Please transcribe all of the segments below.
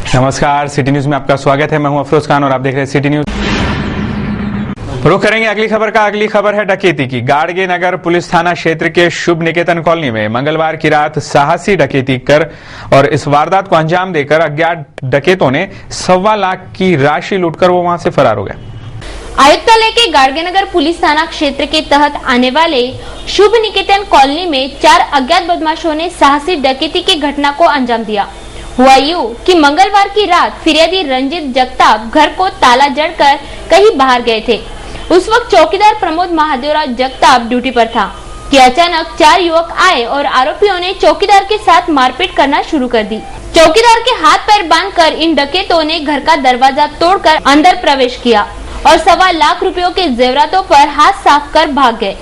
नमस्कार, city news में आपका स्वागत है। मैं हूं अफरोज खान और आप देख रहे हैं सिटी न्यूज। रुक करेंगे अगली खबर का। अगली खबर है डकैती की। गाड़गे नगर पुलिस थाना क्षेत्र के शुभ निकेतन कॉलोनी में मंगलवार की रात साहसी डकैती कर और इस वारदात को अंजाम देकर अज्ञात डकैतों ने 1.25 लाख की राशि लूटकर वो वहां से फरार हो गए। आयुक्तालय के गाड़गेनगर पुलिस थाना क्षेत्र के तहत आने वाले शुभ निकेतन कॉलोनी में 4 अज्ञात बदमाशों ने साहसी डकैती की घटना को अंजाम दिया। हुआ यूं कि मंगलवार की रात फिरियादी रंजित जगताप घर को ताला जड़कर कहीं बाहर गए थे। उस वक्त चौकीदार प्रमोद महादेवराव जगताप ड्यूटी पर था कि अचानक 4 युवक आए और आरोपियों ने चौकीदार के साथ मारपीट करना शुरू कर दी। चौकीदार के हाथ पैर बांधकर इन डकैतों ने घर का दरवाजा तोड़कर अंदर प्रवेश किया और 1.25 लाख रुपयों के जेवरातों पर हाथ साफ कर भाग गए।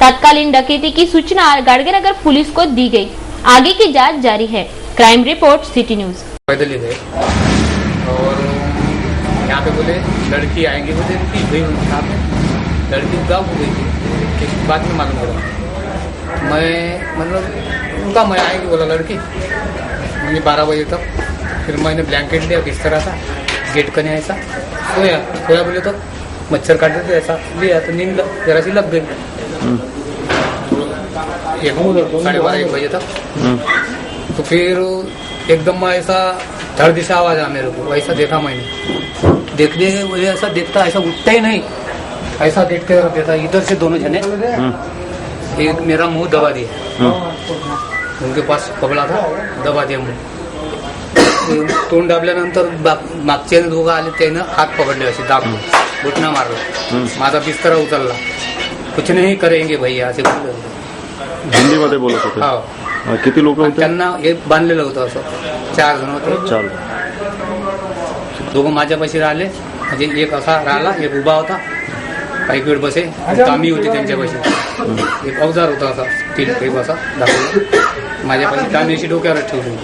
तत्कालीन डकैती की सूचना गाड़गेनगर पुलिस को दी गई। आगे की जांच जारी है। Crime report city news. पैदल ही गए और यहाँ पे बोले लड़की आएंगी, बोले कि भाई यहाँ पे लड़की गाँव हो गई थी, किस बात में मालूम पड़ा। मैं मतलब उनका मैं आएंगी बोला लड़की, मैंने 12 बजे तक फिर मैंने ब्लैंकेट लिया, बिस्तर था गेट कने ऐसा सोया बोले तो मच्छर काटते थे, ऐसा लिया तो नींद जरा सी लग गई। 12:30 बजे तक तो फिर एकदम ऐसा धड़ दिशा आवाज आ मेरे को, ऐसा देखा मैंने। देखने मुझे ऐसा देखता, ऐसा उठता ही नहीं, ऐसा देखते रहता। इधर से दोनों जने एक मेरा मुंह दबा दिया, उनके पास कपड़ा था, दबा दिया मुंह। तोंड दाबल्यानंतर मागचे दोघं आले, त्यानं हात पकडले, असे दाबून घुटणा मारला, माझा बिस्तरा उचलला। कुछ नहीं करेंगे भैया असे हिंदीमध्ये बोलत होते। हो, किती लोक होते? त्यांना एक बांधलेलं होतं, असं 4 जण होते। 4 दोघं माझ्यापाशी राहिले, म्हणजे एक असा राहिला, एक उभा होता, काही वेळ बसे, कामी होती त्यांच्यापाशी। एक अवजार होता असा स्टील पाईप असा दाखवला, माझ्यापाशी कामी अशी डोक्यावर ठेवली,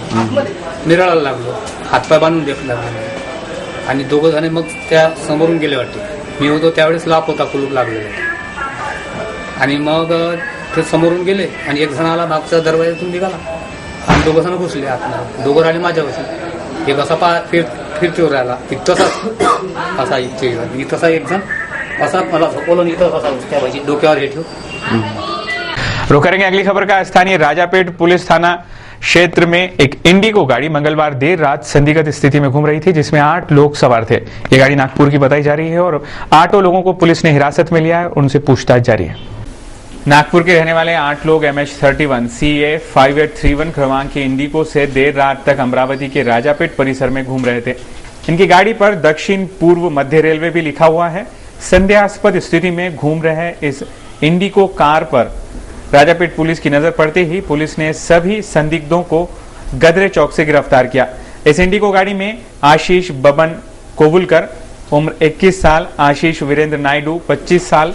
मिरळायला लागलो, हातपाय बांधून देखला लागला आणि दोघं जण मग त्या समोरून गेले वाटते। मी होतो त्यावेळेस लाप होता, कुलूप लागलेला आणि मग ते समोरून गेले आणि एक जण आला मागच्या दरवाजातून निघाला आणि दोघं जण घुसले आतमध्ये। दोघं राहिले माझ्यापाशी, एक असा फिरतीवर राहिला, तसाच असा इथं एक जण असा मला झोपवलं, इथं असा त्यापाशी डोक्यावर हे ठेव। रुक करेंगे अगली खबर का। स्थानीय राजापेट पुलिस थाना क्षेत्र में एक इंडिगो गाड़ी मंगलवार देर रात संदिग्ध स्थिति में घूम रही थी, जिसमें 8 लोग सवार थे। ये गाड़ी नागपुर की बताई जा रही है और 8 लोगों को पुलिस ने हिरासत में लिया है, उनसे पूछताछ जारी है। नागपुर के रहने वाले 8 लोग MH31 CA 5831 क्रमांक की इंडिगो से देर रात तक अमरावती के राजापेट परिसर में घूम रहे थे। इनकी गाड़ी पर दक्षिण पूर्व मध्य रेलवे भी लिखा हुआ है। संदेहास्पद स्थिति में घूम रहे इस इंडिगो कार पर राजापेट पुलिस की नजर पड़ते ही पुलिस ने सभी संदिग्धों को गदरे चौक से गिरफ्तार किया। इस इंडिगो गाड़ी में आशीष बबन कोवुलकर उम्र 21 साल, आशीष वीरेंद्र नायडू 25 साल,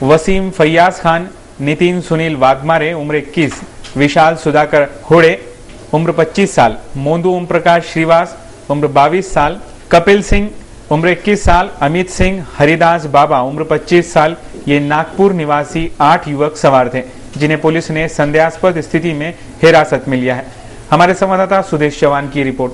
वसीम फैयाज खान, नितिन सुनील वाघमारे उम्र 21, विशाल सुधाकर होड़े उम्र 25 साल, मोंदू ओम प्रकाश श्रीवास उम्र 22 साल, कपिल सिंह उम्र 21 साल, अमित सिंह, हरिदास बाबा उम्र 25 साल, ये नागपुर निवासी 8 युवक सवार थे, जिन्हें पुलिस ने संदेहास्पद स्थिति में हिरासत में लिया है। हमारे संवाददाता सुदेश चौहान की रिपोर्ट।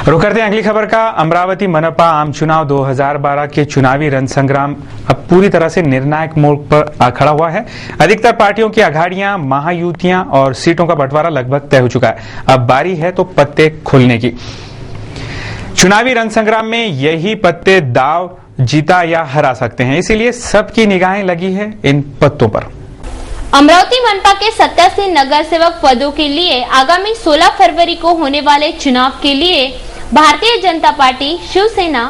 रुक करते हैं अगली खबर का। अमरावती मनपा आम चुनाव 2012 के चुनावी रणसंग्राम अब पूरी तरह से निर्णायक मोड़ पर खड़ा हुआ है। अधिकतर पार्टियों की अघाड़ियां, महायुतियां और सीटों का बंटवारा लगभग तय हो चुका है। अब बारी है तो पत्ते खुलने की। चुनावी रणसंग्राम में यही पत्ते दाव जीता या हरा सकते हैं, इसीलिए सबकी निगाहें लगी है इन पत्तों पर। अमरावती मनपा के 87 नगर सेवक पदों के लिए आगामी 16 फरवरी को होने वाले चुनाव के लिए भारतीय जनता पार्टी, शिवसेना,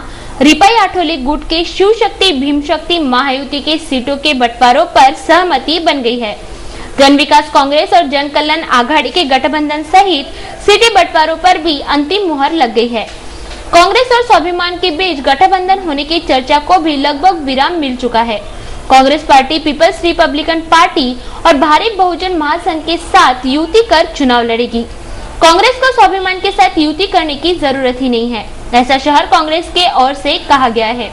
रिपाई आठवले गुट के शिव शक्ति भीम शक्ति महायुति के सीटों के बंटवारों पर सहमति बन गई है। जन विकास कांग्रेस और जन कल्याण आघाड़ी के गठबंधन सहित सीटें बंटवारों पर भी अंतिम मुहर लग गई है। कांग्रेस और स्वाभिमान के बीच गठबंधन होने की चर्चा को भी लगभग विराम मिल चुका है। Congress party people's republican party और भारी बहुजन महासंघ के साथ युति कर चुनाव लड़ेगी। कांग्रेस को स्वाभिमान के साथ युति करने की जरूरत ही नहीं है, ऐसा शहर कांग्रेस के ओर से कहा गया है।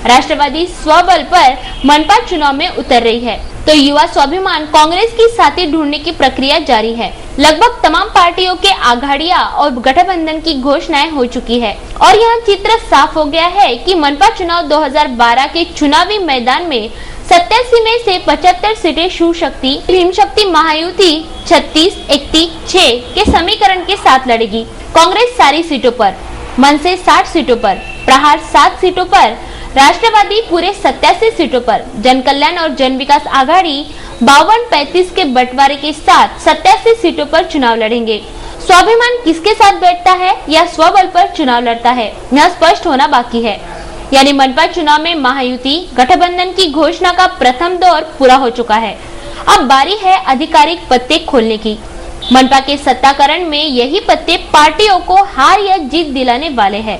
राष्ट्रवादी स्वबल पर मनपा चुनाव में उतर रही है। तो युवा स्वाभिमान कांग्रेस की साथी ढूंढने की प्रक्रिया जारी है। लगभग तमाम पार्टियों के आघाड़ियां और गठबंधन की घोषणाएं हो चुकी है और यह चित्र साफ हो गया है कि मनपा चुनाव 2012 के चुनावी मैदान में 87 में से 75 सीटें शिव शक्ति भीम शक्ति महायुति 36-31-6 के समीकरण के साथ लड़ेगी। कांग्रेस सारी सीटों पर, मनसे 60 सीटों पर, प्रहार 7 सीटों पर, राष्ट्रवादी पूरे 87 सीटों पर, जन कल्याण और जन विकास आघाड़ी 52-35 के बंटवारे के साथ 87 सीटों पर चुनाव लड़ेंगे। स्वाभिमान किसके साथ बैठता है या स्वबल पर चुनाव लड़ता है, यह स्पष्ट होना बाकी है। यानी मनपा चुनाव में महायुति गठबंधन की घोषणा का प्रथम दौर पूरा हो चुका है। अब बारी है आधिकारिक पत्ते खोलने की। मनपा के सत्ताकरण में यही पत्ते पार्टियों को हार या जीत दिलाने वाले हैं।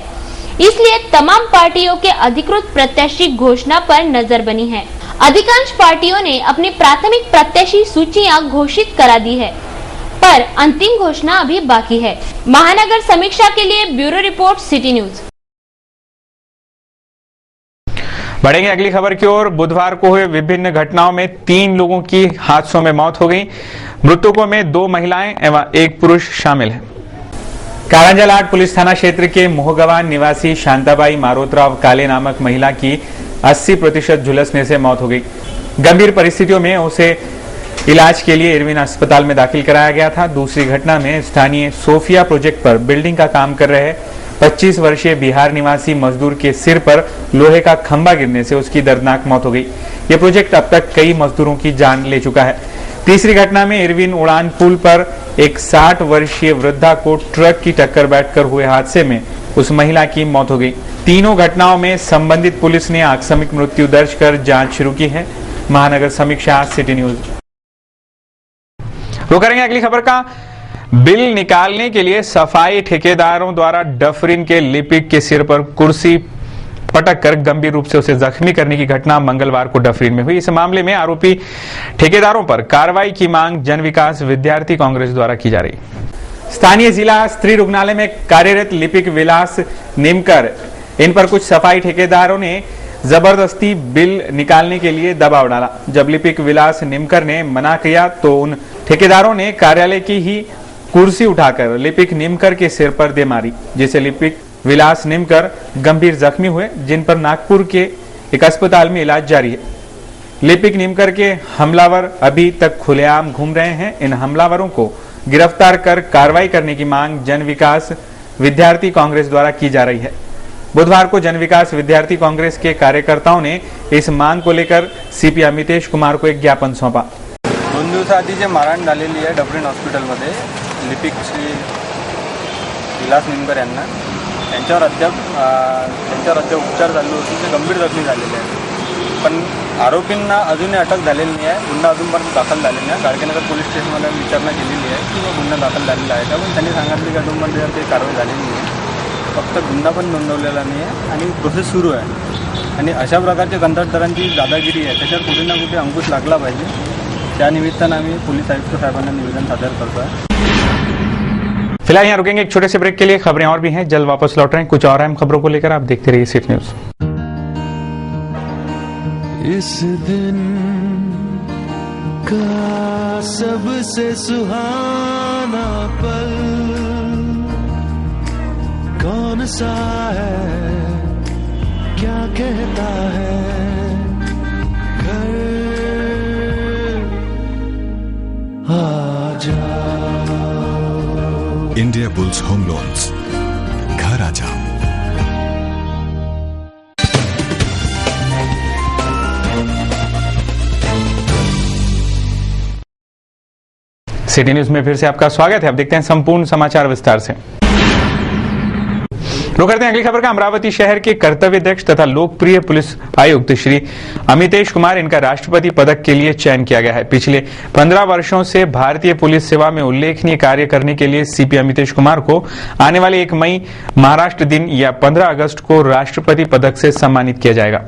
इसलिए तमाम पार्टियों के अधिकृत प्रत्याशी घोषणा पर नजर बनी है। अधिकांश पार्टियों ने अपनी प्राथमिक प्रत्याशी सूचियां घोषित करा दी है, पर अंतिम घोषणा अभी बाकी है। महानगर समीक्षा के लिए ब्यूरो रिपोर्ट, सिटी न्यूज। बढ़ेंगे अगली खबर की ओर। बुधवार को हुए विभिन्न घटनाओं में 3 लोगों की हादसों में मौत हो गई। मृतकों में 2 महिलाएं एवं 1 पुरुष शामिल है। कारंजा हाट पुलिस थाना क्षेत्र के मोहगवान निवासी शांताबाई मारोतराव काले नामक महिला की 80% झुलसने से मौत हो गई। गंभीर परिस्थितियों में उसे इलाज के लिए इरविन अस्पताल में दाखिल कराया गया था। दूसरी घटना में स्थानीय सोफिया प्रोजेक्ट पर बिल्डिंग का काम कर रहे 25 वर्षीय बिहार निवासी मजदूर के सिर पर लोहे का खंभा गिरने से उसकी दर्दनाक मौत हो गई। यह प्रोजेक्ट अब तक कई मजदूरों की जान ले चुका है। तीसरी घटना में इरविन उड़ान पुल पर एक 60 वर्षीय वृद्धा को ट्रक की टक्कर बैठकर हुए हादसे में उस महिला की मौत हो गई। तीनों घटनाओं में संबंधित पुलिस ने आकस्मिक मृत्यु दर्ज कर जांच शुरू की है। महानगर समीक्षा, सिटी न्यूज। रुक करेंगे अगली खबर का। बिल निकालने के लिए सफाई ठेकेदारों द्वारा डफरिन के लिपिक के सिर पर कुर्सी पटक कर गंभीर रूप से उसे जख्मी करने की घटना मंगलवार को डफरिन में हुई। इस मामले में आरोपी ठेकेदारों पर कार्रवाई की मांग जन विकास विद्यार्थी कांग्रेस द्वारा की जा रही। स्थानीय जिला स्त्री रुग्णालय में कार्यरत लिपिक विलास निमकर, इन पर कुछ सफाई ठेकेदारों ने जबरदस्ती बिल निकालने के लिए दबाव डाला। जब लिपिक विलास निमकर ने मना किया तो उन ठेकेदारों ने कार्यालय की ही कुर्सी उठाकर लिपिक निमकर के सिर पर दे मारी, जिससे लिपिक विलास निमकर गंभीर जख्मी हुए, जिन पर नागपुर के एक अस्पताल में इलाज जारी है। लिपिक निमकर के हमलावर अभी तक खुलेआम घूम रहे हैं। इन हमलावरों को गिरफ्तार कर कार्रवाई करने की मांग जन विकास विद्यार्थी कांग्रेस द्वारा की जा रही है। बुधवार को जन विकास विद्यार्थी कांग्रेस के कार्यकर्ताओं ने इस मांग को लेकर सीपी अमितेश कुमार को एक ज्ञापन सौंपा। 2 दिवसाआधी जे मारहाण झालेली आहे डफरिन हॉस्पिटलमध्ये लिपिक श्री विलास निमकर यांना, त्यांच्यावर अद्याप उपचार चालू असून ते गंभीर जखमी झालेले आहेत। पण आरोपींना अजूनही अटक झालेली नाही आहे। गुन्हा अजूनपर्यंत दाखल झालेला नाही। गाडगेनगर पोलीस स्टेशनमध्ये विचारणा केलेली आहे की गुन्हा दाखल झालेला आहे का, पण त्यांनी सांगितले की अजूनपर्यंत काही कारवाई झालेली नाही आहे। फक्त गुन्हा पण नोंदवलेला नाही आहे आणि प्रोसेस सुरू आहे। आणि अशा प्रकारच्या कंत्राटदारांची दादागिरी आहे, त्याच्यावर कुठे ना कुठे अंकुश लागला पाहिजे। त्या निमित्तानं आम्ही पोलीस आयुक्त साहेबांना निवेदन सादर करतो आहे। फिलहाल यहाँ रुकेंगे एक छोटे से ब्रेक के लिए। खबरें और भी हैं, जल्द वापस लौट रहे हैं कुछ और अहम खबरों को लेकर। आप देखते रहिए सिटी न्यूज। इस दिन का सबसे सुहाना पल कौन सा है, क्या कहता है घर आ जाओ। इंडिया बुल्स होम लोन्स, घर आ जाओ। सिटी न्यूज में फिर से आपका स्वागत है। अब देखते हैं संपूर्ण समाचार विस्तार से। रुक करते हैं अगली खबर का। अमरावती शहर के कर्तव्यदक्ष तथा लोकप्रिय पुलिस आयुक्त श्री अमितेश कुमार, इनका राष्ट्रपति पदक के लिए चयन किया गया है। पिछले 15 वर्षों से भारतीय पुलिस सेवा में उल्लेखनीय कार्य करने के लिए सीपी अमितेश कुमार को आने वाले 1 मई महाराष्ट्र दिन या 15 अगस्त को राष्ट्रपति पदक से सम्मानित किया जाएगा।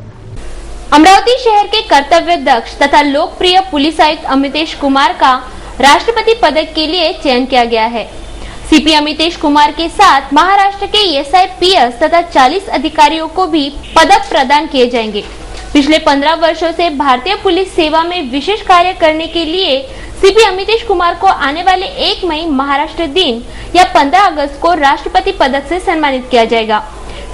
अमरावती शहर के कर्तव्यदक्ष तथा लोकप्रिय पुलिस आयुक्त अमितेश कुमार का राष्ट्रपति पदक के लिए चयन किया गया है। सीपी अमितेश कुमार के साथ महाराष्ट्र के SIPS तथा 40 अधिकारियों को भी पदक प्रदान किए जाएंगे। पिछले 15 वर्षों से भारतीय पुलिस सेवा में विशेष कार्य करने के लिए सीपी अमितेश कुमार को आने वाले 1 मई महाराष्ट्र दिन या 15 अगस्त को राष्ट्रपति पदक से सम्मानित किया जाएगा।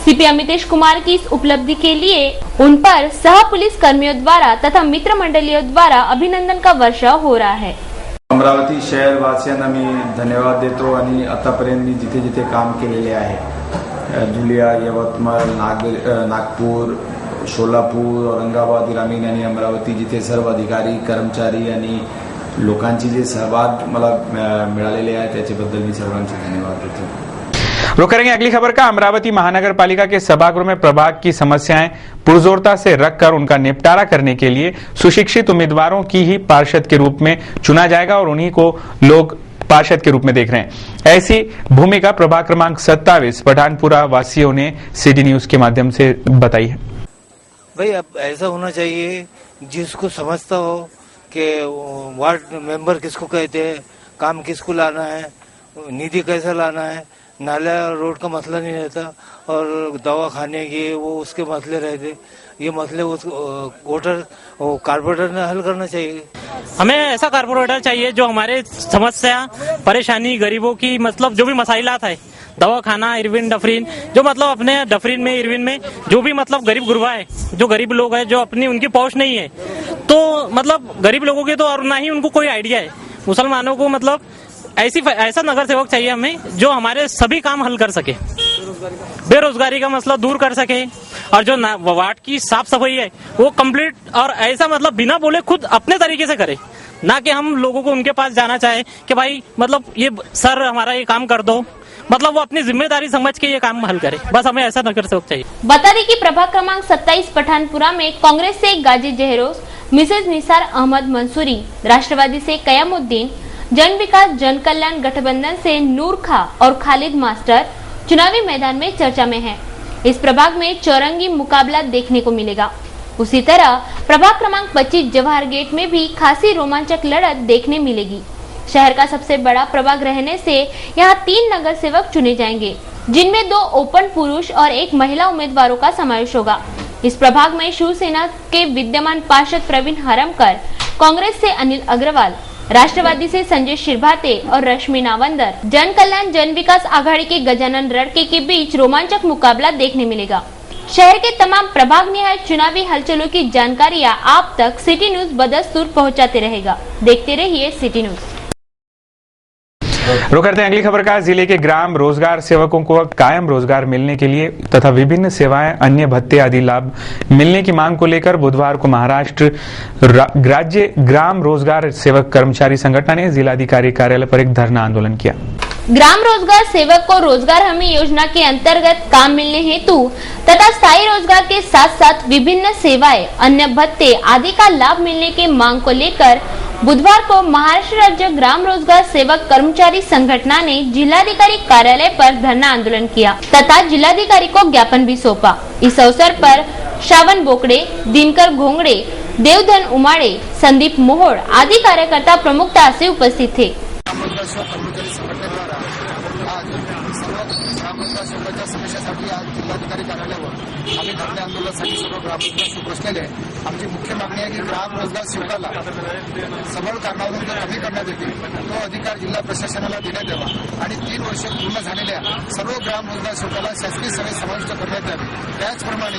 सीपी अमितेश कुमार की इस उपलब्धि के लिए उन पर सह पुलिस कर्मियों द्वारा तथा मित्र मंडलियों द्वारा अभिनंदन का वर्षाव हो रहा है। अमरावती शहरवासियांना मी धन्यवाद देतो आणि आतापर्यंत मी जिथे जिथे काम केलेले आहे धुलिया, यवतमाळ, नागपूर, सोलापूर, औरंगाबाद, ग्रामीण आणि अमरावती जिथे सर्व अधिकारी, कर्मचारी आणि लोकांची जे सहभाग मला मिळालेले आहे त्याच्याबद्दल मी सर्वांचे धन्यवाद देतो। रुक करेंगे अगली खबर का। अमरावती महानगर पालिका के सभागृह में प्रभाग की समस्याएं पुरजोरता से रखकर उनका निपटारा करने के लिए सुशिक्षित उम्मीदवारों की ही पार्षद के रूप में चुना जाएगा और उन्हीं को लोग पार्षद के रूप में देख रहे हैं। ऐसी भूमिका प्रभाग क्रमांक 27 पठानपुरा वासियों ने सिटी न्यूज के माध्यम से बताई है। भाई अब ऐसा होना चाहिए जिसको समझता हो कि वार्ड मेंबर किसको कहते हैं, काम किसको लाना है, निधि कैसा लाना है, नाला रोड का मसला नहीं रहता और दवा खाने की वो उसके मसले रहते। ये मसले उस वोटर कारपोरेटर ने हल करना चाहिए। हमें ऐसा कारपोरेटर चाहिए जो हमारे समस्या, परेशानी, गरीबों की मतलब जो भी मसाइलात है, दवा खाना, इरविन, डफरीन, जो मतलब अपने डफरीन में, इरविन में जो भी मतलब गरीब गुरबा है, जो गरीब लोग हैं, जो अपनी उनकी पहुंच नहीं है, तो मतलब गरीब लोगों के तो और ना ही उनको कोई आइडिया है। मुसलमानों को मतलब ऐसा नगर सेवक चाहिए हमें जो हमारे सभी काम हल कर सके, बेरोजगारी का मसला दूर कर सके और जो वार्ड की साफ सफाई है वो कंप्लीट और ऐसा मतलब बिना बोले खुद अपने तरीके से करे, ना कि हम लोगों को उनके पास जाना चाहे कि भाई मतलब ये सर हमारा ये काम कर दो, मतलब वो अपनी जिम्मेदारी समझ के ये काम हल करे। बस हमें ऐसा नगर सेवक चाहिए। बता दें कि प्रभाग क्रमांक 27 पठानपुरा में कांग्रेस से गाजी जहरोस, मिसेज निसार अहमद मंसूरी, राष्ट्रवादी से कयामुद्दीन, जन विकास जन कल्याण गठबंधन से नूर खा और खालिद मास्टर चुनावी मैदान में चर्चा में हैं। इस प्रभाग में चौरंगी मुकाबला देखने को मिलेगा। उसी तरह प्रभाग क्रमांक 25 जवाहर गेट में भी खासी रोमांचक लड़त देखने मिलेगी। शहर का सबसे बड़ा प्रभाग रहने से यहाँ 3 नगर सेवक चुने जाएंगे, जिनमें 2 ओपन पुरुष और 1 महिला उम्मीदवारों का समावेश होगा। इस प्रभाग में शिवसेना के विद्यमान पार्षद प्रवीण हरमकर, कांग्रेस से अनिल अग्रवाल, राष्ट्रवादी से संजय शिरभाते और रश्मि नावंदर, जन कल्याण जन विकास आघाड़ी के गजानन रड़के के बीच रोमांचक मुकाबला देखने मिलेगा। शहर के तमाम प्रभाग निहाय चुनावी हलचलों की जानकारियां आप तक सिटी न्यूज बदस्तूर पहुंचाते रहेगा। देखते रहिए सिटी न्यूज। रुक करते हैं अगली खबर का। जिले के ग्राम रोजगार सेवकों को कायम रोजगार मिलने के लिए तथा विभिन्न सेवाएं, अन्य भत्ते आदि लाभ मिलने की मांग को लेकर बुधवार को महाराष्ट्र राज्य ग्राम रोजगार सेवक कर्मचारी संगठन ने जिलाधिकारी कार्यालय पर एक धरना आंदोलन किया। ग्राम रोजगार सेवक को रोजगार हमी योजना के अंतर्गत काम मिलने हेतु तथा स्थायी रोजगार के साथ साथ विभिन्न सेवाएं, अन्य भत्ते आदि का लाभ मिलने की मांग को लेकर बुधवार को महाराष्ट्र राज्य ग्राम रोजगार सेवक कर्मचारी संगठन ने जिलाधिकारी कार्यालय पर धरना आंदोलन किया तथा जिलाधिकारी को ज्ञापन भी सौंपा। इस अवसर पर श्रावण बोकड़े, दिनकर घोंगड़े, देवधन उमाड़े, संदीप मोहोड़ आदि कार्यकर्ता प्रमुखता से उपस्थित थे। समस्यासाठी आज जिल्हाधिकारी कार्यालयावर आम्ही धरणे आंदोलनासाठी सर्व ग्रामस्थांशी बसलेले आहे। आमची मुख्य मागणी आहे की ग्राम रोजगार सेवकाला सबळ कारणावरून जर कमी करण्यात येतील तो अधिकार जिल्हा प्रशासनाला देण्यात यावा आणि 3 वर्ष पूर्ण झालेल्या सर्व ग्राम रोजगार सेवकाला शासकीय सेवेत समाविष्ट करण्यात यावे। त्याचप्रमाणे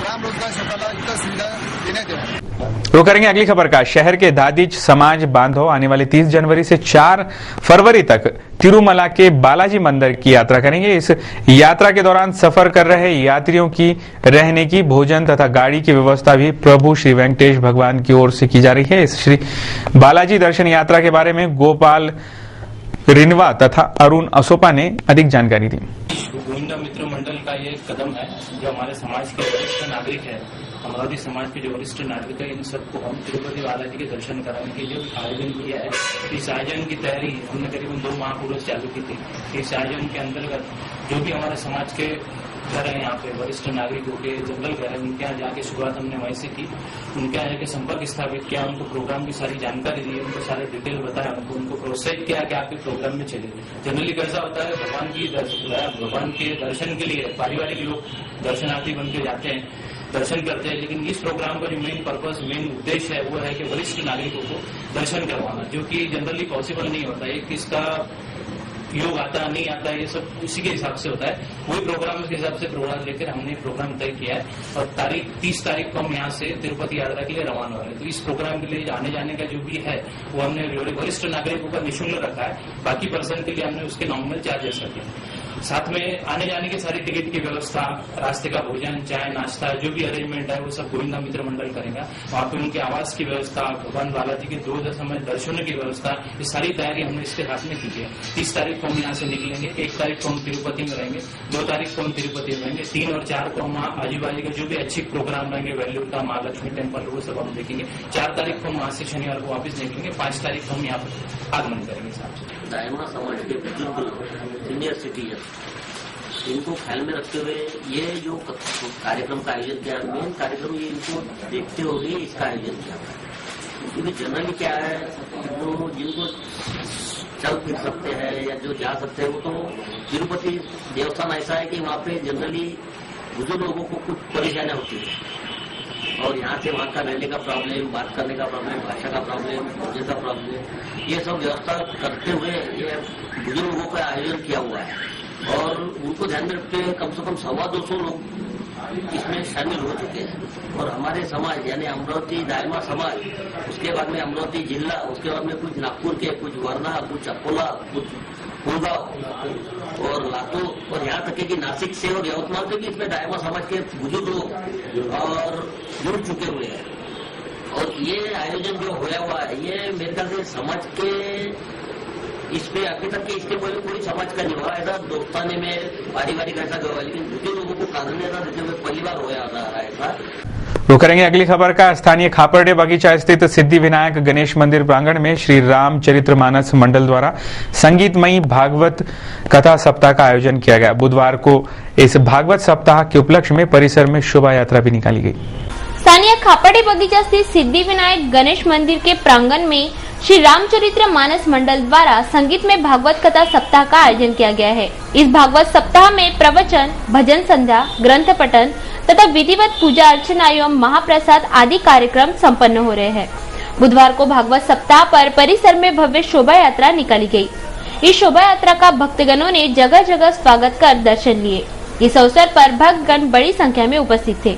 ग्राम रोजगार सेवकाला इतर सुविधा देण्यात याव्या। रुक करेंगे अगली खबर का। शहर के दादिच समाज बांधव आने वाले 30 जनवरी से 4 फरवरी तक तिरुमला के बालाजी मंदिर की यात्रा करेंगे। इस यात्रा के दौरान सफर कर रहे यात्रियों की रहने की, भोजन तथा गाड़ी की व्यवस्था भी प्रभु श्री वेंकटेश भगवान की ओर से की जा रही है। इस श्री बालाजी दर्शन यात्रा के बारे में गोपाल रिनवा तथा अरुण असोपा ने अधिक जानकारी दी। गोविंदा मित्र मंडल का ये कदम है जो हमारे समाज के वरिष्ठ नागरिक है, अमरावती समाज के जो वरिष्ठ नागरिक है, इन सबको हम तिरुपति बालाजी के दर्शन कराने के लिए आयोजन किया है। इस आयोजन की तैयारी हमने करीबन 2 माह पूर्व चालू की थी। इस आयोजन के अंतर्गत जो भी हमारे समाज के घर है, यहाँ पे वरिष्ठ नागरिकों के जंगल घर है, उनके यहाँ जाके शुरुआत हमने वहीं से की। उनके यहाँ जाके संपर्क स्थापित किया, उनको प्रोग्राम की सारी जानकारी दी, उनको सारे डिटेल बताया, उनको प्रोत्साहित किया कि आपके प्रोग्राम में चले। जनरली कैसा होता है, भगवान के दर्शन के लिए पारिवारिक लोग दर्शनार्थी बन के जाते हैं, दर्शन करते हैं। लेकिन इस प्रोग्राम का जो मेन पर्पस, मेन उद्देश्य है वो है कि वरिष्ठ नागरिकों को दर्शन करवाना, जो कि जनरली पॉसिबल नहीं होता है। किसका योग आता नहीं आता है, ये सब उसी के हिसाब से होता है। वही प्रोग्राम के हिसाब से प्रोग्राम लेकर हमने प्रोग्राम तय किया है और 30 तारीख को हम यहाँ से तिरुपति यात्रा के लिए रवाना हो रहे हैं। तो इस प्रोग्राम के लिए आने जाने का जो भी है वो हमने वरिष्ठ नागरिकों का निःशुल्क रखा है। बाकी पर्सन के लिए हमने उसके नॉमिनल चार्जेस रखे हैं। साथ में आने जाने की सारी टिकट की व्यवस्था, रास्ते का भोजन, चाय, नाश्ता, जो भी अरेंजमेंट है वो सब गोविंदा मित्र मंडल करेगा। वहाँ पे उनके आवास की व्यवस्था, भगवान बालाजी के 2 समय दर्शनों की व्यवस्था, ये सारी तैयारी हमने इसके साथ में की है। 30 तारीख को हम यहाँ से निकलेंगे, 1 तारीख को हम तिरुपति में रहेंगे, 2 तारीख को हम तिरुपति में रहेंगे, 3 और 4 को हम आजू बाजू के जो भी अच्छे प्रोग्राम रहेंगे, वेल्लूर का, महालक्ष्मी टेम्पल, वो सब हम देखेंगे। 4 तारीख को हम वहाँ से शनिवार को वापस निकलेंगे, 5 तारीख को हम यहाँ पर आगमन करेंगे। साहब दायमा समाज के बुजुर्ग सीनियर सिटीजन, इनको ख्याल में रखते हुए ये जो कार्यक्रम का आयोजन किया, मेन कार्यक्रम ये इनको देखते हुए इसका आयोजन किया है। क्योंकि जनरली क्या है, तो जिनको चल फिर सकते हैं या जो जा सकते हैं वो तो तिरुपति देवस्थान ऐसा है कि वहाँ पे जनरली बुजुर्ग लोगों को कुछ परेशानियां होती है और यहाँ से वहाँ का रहने का प्रॉब्लम, बात करने का प्रॉब्लम, भाषा का प्रॉब्लम, भोजन का प्रॉब्लम, ये सब व्यवस्था करते हुए ये बुजुर्ग लोगों का आयोजन किया हुआ है। और उनको ध्यान में रखते हुए कम से कम 250 लोग इसमें शामिल हो चुके हैं। और हमारे समाज यानी अमरावती दायमा समाज, उसके बाद में अमरावती जिला, उसके बाद में कुछ नागपुर के, कुछ वर्ना, कुछ अकोला, कुछ कुलगांव और लातूर और यहाँ तक कि नासिक से और यवतमाल से भी इसमें दायमा समाज के बुजुर्ग लोग और जुड़ चुके हुए हैं। और ये आयोजन जो होया हुआ है ये मेरे ख्याल से समाज के इसमें अभी तक के इसके पहले पूरी समाज का नहीं हुआ ऐसा, दोस्ताने में पारिवारिक ऐसा गवा, लेकिन दूसरे लोगों को कारण ऐसा देते हुए पहली बार होया रहा है ऐसा। रुक करेंगे अगली खबर का। स्थानीय खापरडे बगीचा स्थित सिद्धि विनायक गणेश मंदिर प्रांगण में श्री रामचरितमानस मंडल द्वारा संगीतमयी भागवत कथा सप्ताह का आयोजन किया गया। बुधवार को इस भागवत सप्ताह के उपलक्ष्य में परिसर में शोभा यात्रा भी निकाली गई। स्थानीय खापड़े बगीचा स्थित सिद्धि विनायक गणेश मंदिर के प्रांगण में श्री रामचरित्र मानस मंडल द्वारा संगीत में भागवत कथा सप्ताह का आयोजन किया गया है। इस भागवत सप्ताह में प्रवचन, भजन संध्या, ग्रंथ पठन तथा विधिवत पूजा अर्चना एवं महाप्रसाद आदि कार्यक्रम संपन्न हो रहे हैं। बुधवार को भागवत सप्ताह पर परिसर में भव्य शोभा यात्रा निकाली गई। इस शोभा यात्रा का भक्तगणों ने जगह जगह स्वागत कर दर्शन लिए। इस अवसर पर भक्तगण बड़ी संख्या में उपस्थित थे।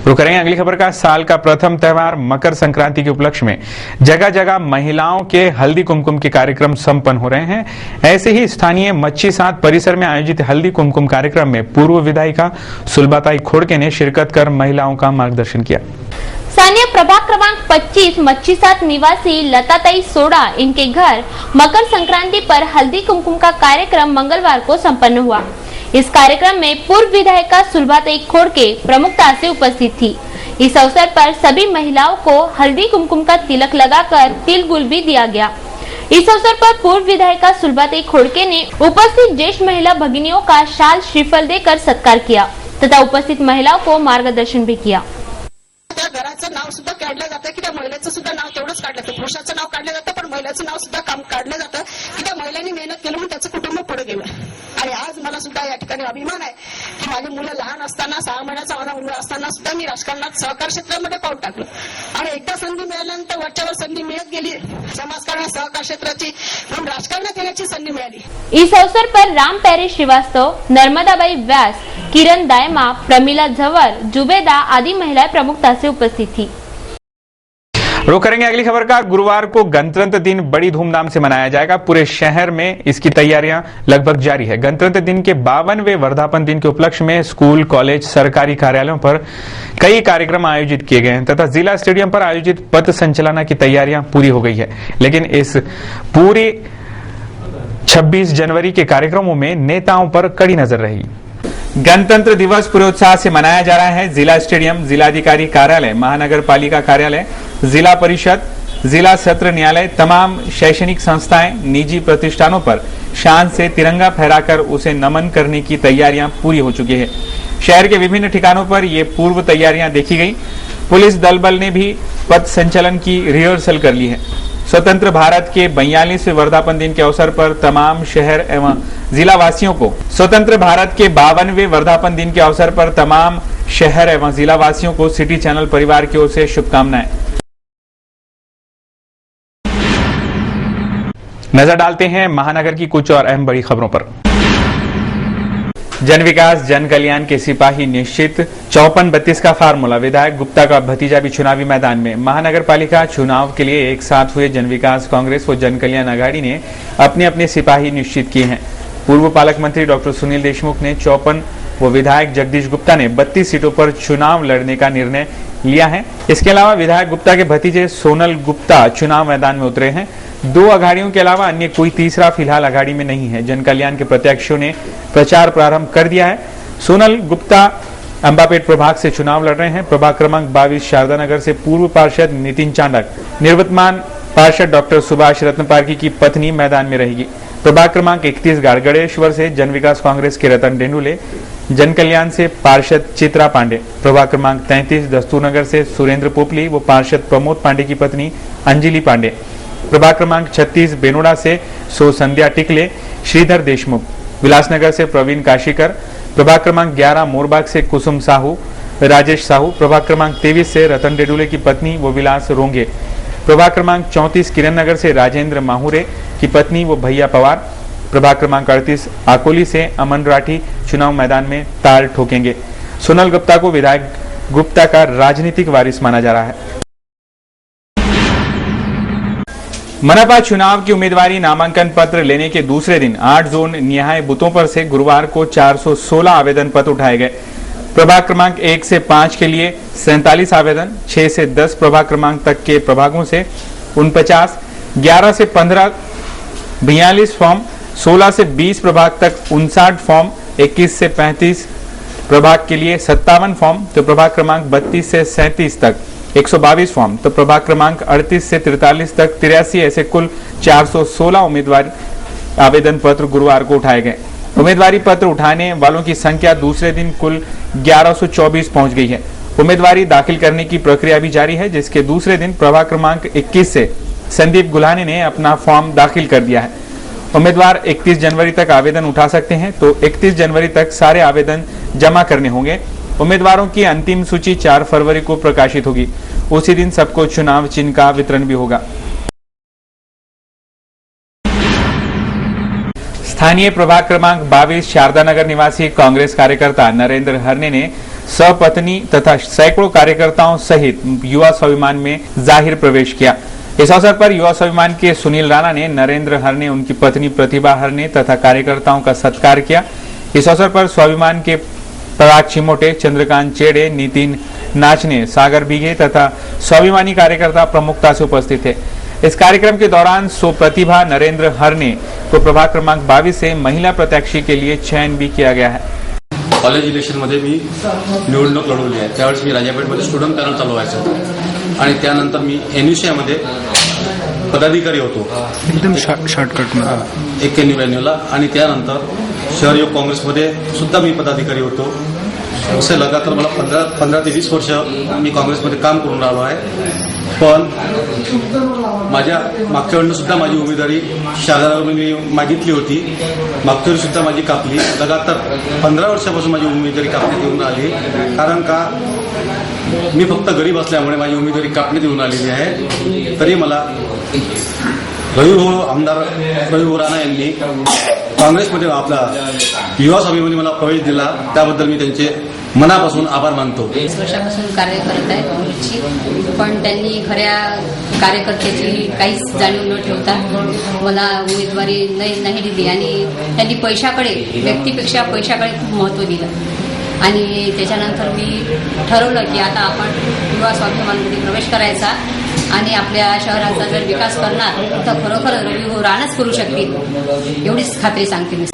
रुक करेंगे अगली खबर का। साल का प्रथम त्यौहार मकर संक्रांति के उपलक्ष्य में जगह जगह महिलाओं के हल्दी कुमकुम के कार्यक्रम संपन्न हो रहे हैं। ऐसे ही स्थानीय मच्छी सात परिसर में आयोजित हल्दी कुमकुम कार्यक्रम में पूर्व विधायिका सुलभाताई खोड़के ने शिरकत कर महिलाओं का मार्गदर्शन किया। स्थानीय प्रभाग क्रमांक 25 मच्छी सात निवासी लताताई सोडा, इनके घर मकर संक्रांति पर हल्दी कुमकुम का कार्यक्रम मंगलवार को संपन्न हुआ। इस कार्यक्रम में पूर्व विधायिका सुलभाताई खोड़के प्रमुखता से उपस्थित थी। इस अवसर पर सभी महिलाओं को हल्दी कुमकुम का तिलक लगाकर तिल गुल भी दिया गया। इस अवसर पर पूर्व विधायिका सुलभाताई खोड़के ने उपस्थित ज्येष्ठ महिला भगिनियों का शाल श्रीफल देकर सत्कार किया तथा उपस्थित महिलाओं को मार्गदर्शन भी किया। त्या घराचं नाव सुद्धा काढलं जातं की त्या महिलेचं सुद्धा नाव तेवढंच काढलं जातं, पुरुषाचं नाव काढलं जातं पण महिलेचं नाव सुद्धा काढलं जातं की त्या महिलांनी मेहनत केली म्हणून त्याचं कुटुंब पुढे गेलं। आणि आज मला सुद्धा या ठिकाणी अभिमान आहे की माझी मुलं लहान असताना 6 महिन्याचा माझा मुलगा असताना सुद्धा मी राजकारणात सहकार क्षेत्रामध्ये पाऊल टाकलं आणि एकदा संधी मिळाल्यानंतर वरच्यावर संधी मिळत गेली, समाजकारण सहकार क्षेत्राची म्हणून राजकारणात येण्याची संधी मिळाली। इस अवसर पर राम प्यारे श्रीवास्तव, नर्मदाबाई व्यास, किरण दायमा, प्रमिला झवर, जुबेदा आदि महिलाएं प्रमुखता से उपस्थित थी। रुक करेंगे अगली खबर का। गुरुवार को गणतंत्र दिन बड़ी धूमधाम से मनाया जाएगा। पूरे शहर में इसकी तैयारियां लगभग जारी है। गणतंत्र दिन के 52वें वर्धापन दिन के उपलक्ष्य में स्कूल, कॉलेज, सरकारी कार्यालयों पर कई कार्यक्रम आयोजित किए गए हैं तथा जिला स्टेडियम पर आयोजित पथ संचलना की तैयारियां पूरी हो गई है। लेकिन इस पूरी 26 जनवरी के कार्यक्रमों में नेताओं पर कड़ी नजर रही। गणतंत्र दिवस पूरे उत्साह से मनाया जा रहा है। जिला स्टेडियम, जिलाधिकारी कार्यालय, महानगर पालिका कार्यालय, जिला परिषद, जिला सत्र न्यायालय, तमाम शैक्षणिक संस्थाएं, निजी प्रतिष्ठानों पर शान से तिरंगा फहराकर उसे नमन करने की तैयारियां पूरी हो चुकी है। शहर के विभिन्न ठिकानों पर ये पूर्व तैयारियां देखी गई। पुलिस दल बल ने भी पथ संचलन की रिहर्सल कर ली है। स्वतंत्र भारत के 42वें वर्धापन दिन के अवसर पर तमाम शहर एवं जिला वासियों को स्वतंत्र भारत के 52वें वर्धापन दिन के अवसर पर तमाम शहर एवं जिला वासियों को सिटी चैनल परिवार की ओर से शुभकामनाएं। नजर डालते हैं महानगर की कुछ और अहम बड़ी खबरों पर। जन विकास जन कल्याण के सिपाही निश्चित 54-32 का फार्मूला। विधायक गुप्ता का भतीजा भी चुनावी मैदान में। महानगर पालिका चुनाव के लिए एक साथ हुए जन विकास कांग्रेस व जन कल्याण आघाड़ी ने अपने अपने सिपाही निश्चित किए हैं। पूर्व पालक मंत्री डॉक्टर सुनील देशमुख ने 54 व विधायक जगदीश गुप्ता ने 32 सीटों पर चुनाव लड़ने का निर्णय लिया है। इसके अलावा विधायक गुप्ता के भतीजे सोनल गुप्ता चुनाव मैदान में उतरे हैं। 2 अघाड़ियों के अलावा अन्य कोई तीसरा फिलहाल अघाड़ी में नहीं है। जन कल्याण के प्रत्याशियों ने प्रचार प्रारंभ कर दिया है। सोनल गुप्ता अंबापेट प्रभाग से चुनाव लड़ रहे हैं। प्रभाग क्रमांक 22 शारदा नगर से पूर्व पार्षद नितिन चांडक, निवर्तमान पार्षद डॉक्टर सुभाष रत्नपारकी की पत्नी मैदान में रहेगी। प्रभाग क्रमांक 31 गाड़गड़ेश्वर से जन विकास कांग्रेस के रतन डेंडुले, जन कल्याण से पार्षद चित्रा पांडे, प्रभाग क्रमांक 33 दस्तूरनगर से सुरेंद्र पोपली व पार्षद प्रमोद पांडे की पत्नी अंजलि पांडे, प्रभाग क्रमांक 36 बेनोड़ा से सो संध्या टिकले, श्रीधर देशमुख, विलासनगर से प्रवीण काशीकर, प्रभाग क्रमांक 11 मोरबाग से कुसुम साहू, राजेश साहू, प्रभाग क्रमांक 23 से रतन डेडुले की पत्नी व विलास रोंगे, प्रभाग क्रमांक 34 किरण नगर से राजेंद्र माहुरे की पत्नी व भैया पवार, प्रभाग क्रमांक 38 आकोली से अमन राठी चुनाव मैदान में ताल ठोकेंगे। सोनल गुप्ता को विधायक गुप्ता का राजनीतिक वारिस माना जा रहा है। मनपा चुनाव की उम्मीदवारी नामांकन पत्र लेने के दूसरे दिन 8 जोन निहाय बूथों पर से गुरुवार को 416 आवेदन पत्र उठाए गए। प्रभाग क्रमांक 1 से 5 के लिए 47 आवेदन, 6 से 10 प्रभाग क्रमांक तक के प्रभागों से 49, 11 से 15 42 फॉर्म, 16 से 20 प्रभाग तक 59 फॉर्म, 21 से 35 प्रभाग के लिए 57 फॉर्म, तो प्रभाग क्रमांक 32 से 37 तक 122 फॉर्म, तो प्रभाग क्रमांक 38 से 43 तक 83, ऐसे कुल 416 उम्मीदवार आवेदन पत्र गुरुवार को उठाए गए। उम्मीदवारी पत्र उठाने वालों की संख्या दूसरे दिन कुल 1124 पहुंच गई है। उम्मीदवारी दाखिल करने की प्रक्रिया भी जारी है, जिसके दूसरे दिन प्रभाग क्रमांक 21 से संदीप गुलानी ने अपना फॉर्म दाखिल कर दिया है। उम्मीदवार 31 जनवरी तक आवेदन उठा सकते हैं, तो 31 जनवरी तक सारे आवेदन जमा करने होंगे। उम्मीदवारों की अंतिम सूची 4 फरवरी को प्रकाशित होगी। उसी दिन सबको चुनाव चिन्ह का वितरण भी होगा। स्थानीय प्रभाग क्रमांक 22 शारदा नगर निवासी कांग्रेस कार्यकर्ता नरेंद्र हरने ने सपत्नी तथा सैकड़ों कार्यकर्ताओं सहित युवा स्वाभिमान में जाहिर प्रवेश किया। इस अवसर पर युवा स्वाभिमान के सुनील राणा ने नरेंद्र हरने, उनकी पत्नी प्रतिभा हरने तथा कार्यकर्ताओं का सत्कार किया। इस अवसर पर स्वाभिमान के पराग चिमोटे, चंद्रकांत चेड़े, नितिन नाचने, सागर बीघे तथा स्वाभिमानी कार्यकर्ता प्रमुखता से उपस्थित थे। इस कार्यक्रम के दौरान सो प्रतिभा नरेंद्र हरने को प्रभाग क्रमांक 22 से महिला प्रत्याशी के लिए चयन भी किया गया है। कॉलेज इलेक्शनमध्ये मी निवडणूक लढवली आहे। त्यावेळेस मी राजापेठमध्ये स्टुडंट पॅनल चालवायचो आणि त्यानंतर मी एनयूसीमध्ये पदाधिकारी होतो, एकदम शॉर्टकट एक एनयूला, आणि त्यानंतर शहर युवक काँग्रेसमध्ये सुद्धा मी पदाधिकारी होतो। असे लगातार मला 15 ते 20 वर्ष मी काँग्रेसमध्ये काम करून राहिलो आहे। पण माझ्या मागच्या वेळेला सुद्धा माझी उमेदवारी शारदानगर मी मागितली होती, मागच्या वेळी सुद्धा माझी कापली। लगातार 15 वर्षापासून माझी उमेदवारी कापण्यात येऊन आली, कारण का मी फक्त गरीब असल्यामुळे माझी उमेदवारी कापण्यात येऊन आलेली आहे। तरी मला आमदार रवी राणा यांनी काँग्रेसमध्ये आपला युवा सभेमध्ये मला प्रवेश दिला, त्याबद्दल मी त्यांचे मनापासून आभार मानतो। 20 वर्षापासून कार्य करत आहे काँग्रेसची, पण त्यांनी खऱ्या कार्यकर्त्याची काहीच जाणीव न ठेवता मला उमेदवारी नाही दिली आणि त्यांनी पैशाकडे, व्यक्तीपेक्षा पैशाकडे खूप महत्त्व दिलं। आणि त्याच्यानंतर मी ठरवलं की आता आपण युवा स्वाभिमानमध्ये प्रवेश करायचा आणि आपल्या शहराचा जर विकास करणार तर खरोखर रवी राणाच करू शकतील, एवढीच खात्री सांगते मी।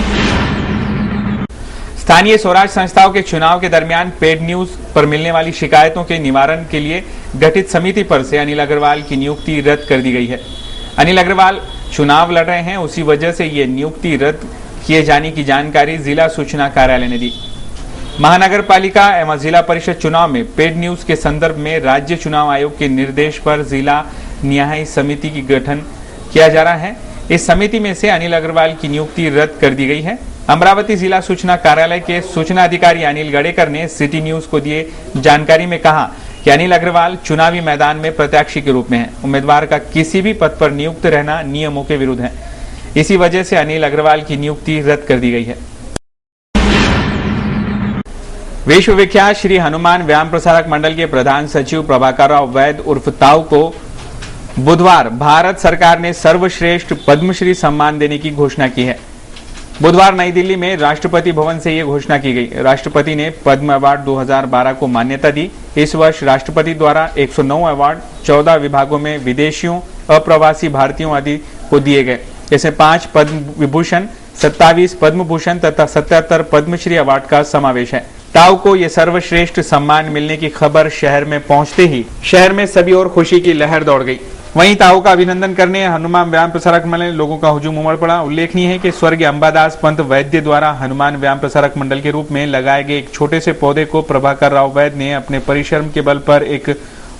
स्थानीय स्वराज संस्थाओं के चुनाव के दरमियान पेड न्यूज पर मिलने वाली शिकायतों के निवारण के लिए गठित समिति पर से अनिल अग्रवाल की नियुक्ति रद्द कर दी गई है। अनिल अग्रवाल चुनाव लड़ रहे हैं, उसी वजह से ये नियुक्ति रद्द किए जाने की जानकारी जिला सूचना कार्यालय ने दी। महानगर पालिका एवं जिला परिषद चुनाव में पेड न्यूज के संदर्भ में राज्य चुनाव आयोग के निर्देश पर जिला न्याय समिति की गठन किया जा रहा है। इस समिति में से अनिल अग्रवाल की नियुक्ति रद्द कर दी गई है। अमरावती जिला सूचना कार्यालय के सूचना अधिकारी अनिल गडेकर ने सिटी न्यूज को दिए जानकारी में कहा कि अनिल अग्रवाल चुनावी मैदान में प्रत्याशी के रूप में है। उम्मीदवार का किसी भी पद पर नियुक्त रहना नियमों के विरुद्ध है। इसी वजह से अनिल अग्रवाल की नियुक्ति रद्द कर दी गई है। विश्व विख्यात श्री हनुमान व्यायाम प्रसारक मंडल के प्रधान सचिव प्रभाकर राव वैद उर्फ ताऊ को बुधवार भारत सरकार ने सर्वश्रेष्ठ पद्मश्री सम्मान देने की घोषणा की है। बुधवार नई दिल्ली में राष्ट्रपति भवन से यह घोषणा की गई। राष्ट्रपति ने पद्म अवार्ड 2012 को मान्यता दी। इस वर्ष राष्ट्रपति द्वारा 109 अवार्ड 14 विभागों में विदेशियों, अप्रवासी भारतीयों आदि को दिए गए। इसमें 5 पद्म विभूषण, 27 पद्म भूषण तथा 77 पद्मश्री अवार्ड का समावेश है। ताऊ को यह सर्वश्रेष्ठ सम्मान मिलने की खबर शहर में पहुंचते ही शहर में सभी ओर खुशी की लहर दौड़ गई। वहीं ताऊ का अभिनंदन करने हनुमान व्यायाम प्रसारक मंडल में लोगों का हुजूम उमड़ पड़ा। उल्लेखनीय है कि स्वर्गीय अंबादास पंत वैद्य द्वारा हनुमान व्यायाम प्रसारक मंडल के रूप में लगाए गए एक छोटे से पौधे को प्रभाकर राव वैद ने अपने परिश्रम के बल पर एक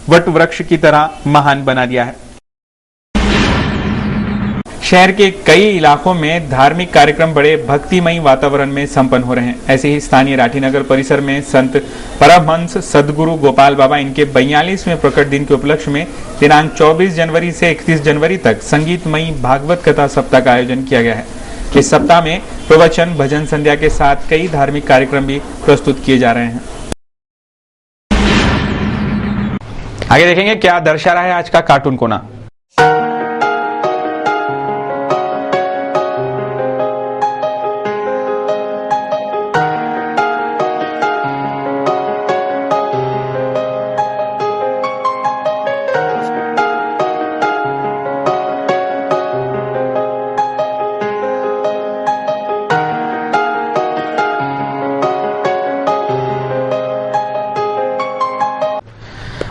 वट वृक्ष की तरह महान बना दिया है। शहर के कई इलाकों में धार्मिक कार्यक्रम बड़े भक्तिमयी वातावरण में संपन्न हो रहे हैं। ऐसे ही स्थानीय राठीनगर परिसर में संत परमहंस सदगुरु गोपाल बाबा इनके 42वें प्रकट दिन के उपलक्ष्य में दिनांक 24 जनवरी से 31 जनवरी तक संगीतमयी भागवत कथा सप्ताह का आयोजन किया गया है। इस सप्ताह में प्रवचन, भजन संध्या के साथ कई धार्मिक कार्यक्रम भी प्रस्तुत किए जा रहे हैं। आगे देखेंगे क्या दर्शा रहा है आज का कार्टून कोना।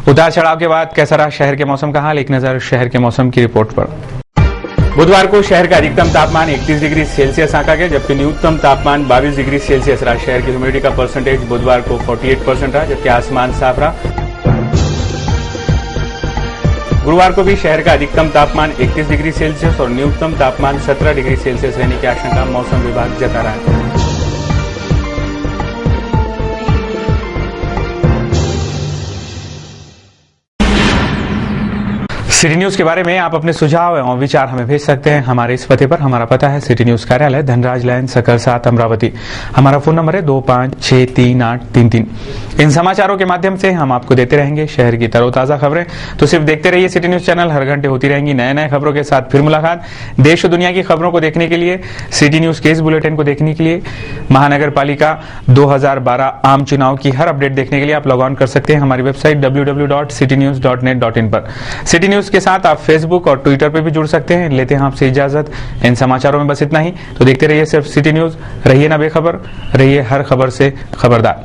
उतार चढ़ाव के बाद कैसा रहा शहर के मौसम का हाल, एक नजर शहर के मौसम की रिपोर्ट पर। बुधवार को शहर का अधिकतम तापमान 31 डिग्री सेल्सियस आंका गया, जबकि न्यूनतम तापमान 22 डिग्री सेल्सियस रहा। शहर की ह्यूमिडिटी का परसेंटेज बुधवार को 48% रहा, जबकि आसमान साफ रहा। गुरुवार को भी शहर का अधिकतम तापमान 31 डिग्री सेल्सियस और न्यूनतम तापमान 17 डिग्री सेल्सियस रहने की आशंका मौसम विभाग जता रहा है। सिटी न्यूज के बारे में आप अपने सुझाव एवं विचार हमें भेज सकते हैं हमारे इस पते पर। हमारा पता है सिटी न्यूज कार्यालय, धनराज लाइन, सकल 7, अमरावती। हमारा फोन नंबर है 25633833। इन समाचारों के माध्यम से हम आपको देते रहेंगे शहर की तरोताजा खबरें। तो सिर्फ देखते रहिए सिटी न्यूज चैनल, हर घंटे होती रहेंगी नए नए खबरों के साथ फिर मुलाकात। देश और दुनिया की खबरों को देखने के लिए, सिटी न्यूज के इस बुलेटिन को देखने के लिए, महानगर पालिका 2012 आम चुनाव की हर अपडेट देखने के लिए आप लॉग ऑन कर सकते हैं हमारी वेबसाइट www.citynews.net.in पर। सिटी न्यूज के साथ आप फेसबुक और ट्विटर पर भी जुड़ सकते हैं। लेते हैं आपसे इजाजत। इन समाचारों में बस इतना ही। तो देखते रहिए सिर्फ सिटी न्यूज, रहिए ना बेखबर, रहिए हर खबर से खबरदार।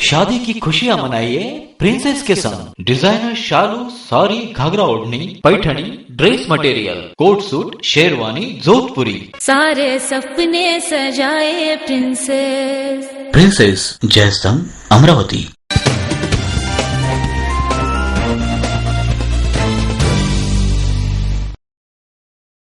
शादी की खुशियां मनाइए प्रिंसेस के संग। डिजाइनर शालू, sari, ghagra odhni, Paithani, dress material, coat suit, sherwani, Jodhpuri, सारे सपने सजाए प्रिंसेस। प्रिंसेस जयस्तंभ, अमरावती।